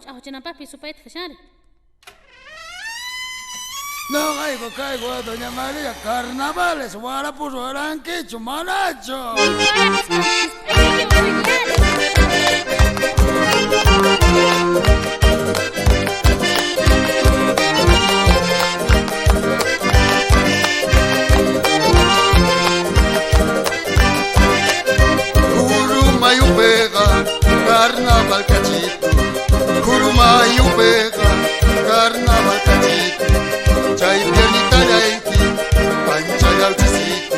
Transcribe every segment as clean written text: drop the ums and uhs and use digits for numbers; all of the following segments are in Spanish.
ahochinanpapi supayta kashari. No caigo, doña María, carnavales, Guarapus, Oranquicho, Manacho. Curumayo pega, carnaval cachito. Curumayo pega, carnaval cachito. Chay piernita yaiti, pancha yauchisito.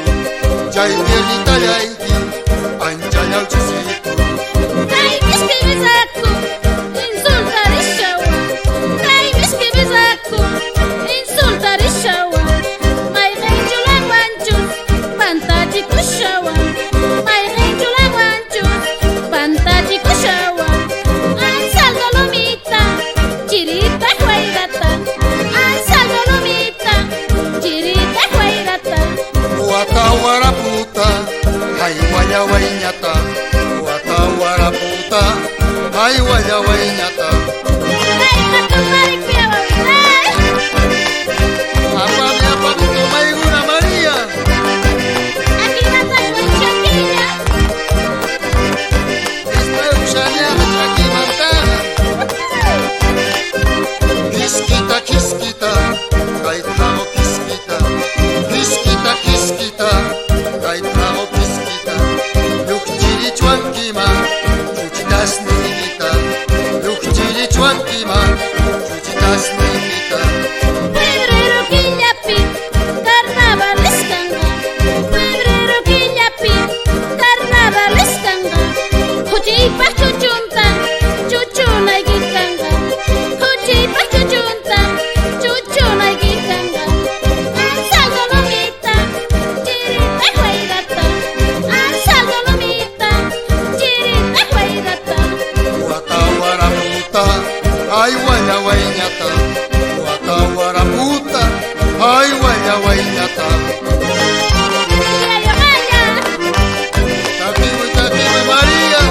Chay piernita yaiti, pancha yauchisito. Ay, miski bisaku, insulta rishawa. Ay, miski bisaku, insulta rishawa. May renjulan wanchus, pantaji kushawa. May renjulan wanchus, pantaji kushawa. Ansal dolomita, chirita huayrata. Ansal dolomita, chirita huayrata. Waraputa, ay waya waiñata. Waraputa, ay waya waiñata. Ay, katumarik piawa winay. Apa tomay una María. Aquí nata con chaquilla. Estoy usando aquí mantana. Kiskita, kaitao kiskita. Kiskita, kaitao kiskita. Lukchiri chuankima, chuchitas nigita. Lukchiri chuankima, chuchitas nigita. Febrero quillapi, carnaval escanga. Febrero quillapi, carnaval escanga. Huchipa chuchunta, chuchuna gitanga. Huchipa chuchunta, chuchuna gitanga. Ansal dolomita, chirita huayrata. Ansal dolomita, chirita huayrata. Waraputa, ay waya waiñata. Waraputa, ay waya waiñata. Yayo maya, Takiwi María.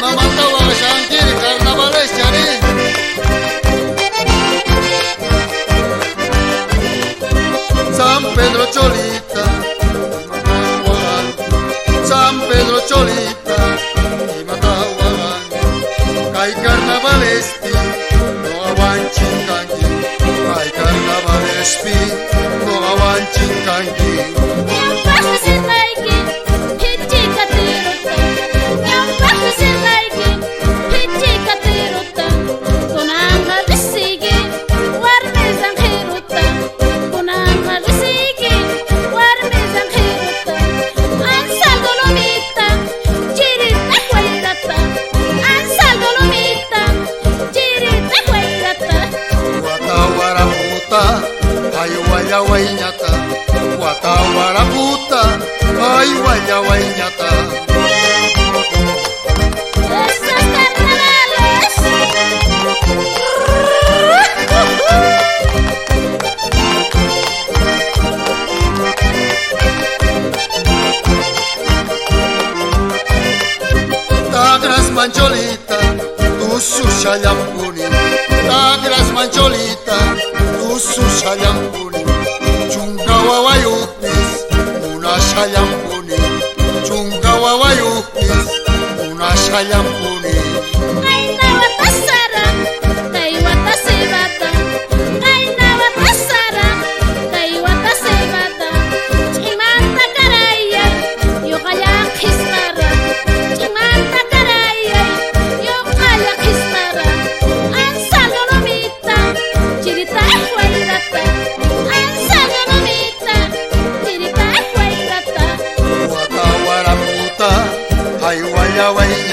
Mamá estaba a Shantir, carnavales chari. San Pedro Cholita, San Pedro Cholita, y Matahuagan. Hay carnavales, no avanchin canqui. Hay carnavales, no avanchin canqui. nyampahu sirlaiki, hichi katiruta. Nyampahu sirlaiki, hichi katiruta. Kunanga risigi, warmezan khiruta. Kunanga risigi, warmezan khiruta. Ansal dolomita, chirita huayrata. Ansal dolomita, chirita huayrata. Waraputa, ay waya waiñata. Waraputa, ay waya waiñata. Estos carnavales. Tagras mancholita, tu sushayampuni. Tagras mancholita, tu sushayampuni. Chungawa wayupis, una shayampuni. Chungawa wayupis, una shayampuni. Ay nawata sara, kay wata sebata. Ay nawata sara, kay wata sebata. Chimanta karaya, yo kaya kistara. Chimanta karaya, yo kaya kistara. Ansal dolomita, chirita huayrata. Ansal dolomita, chirita huayrata. Waraputa, ay waya waiñata.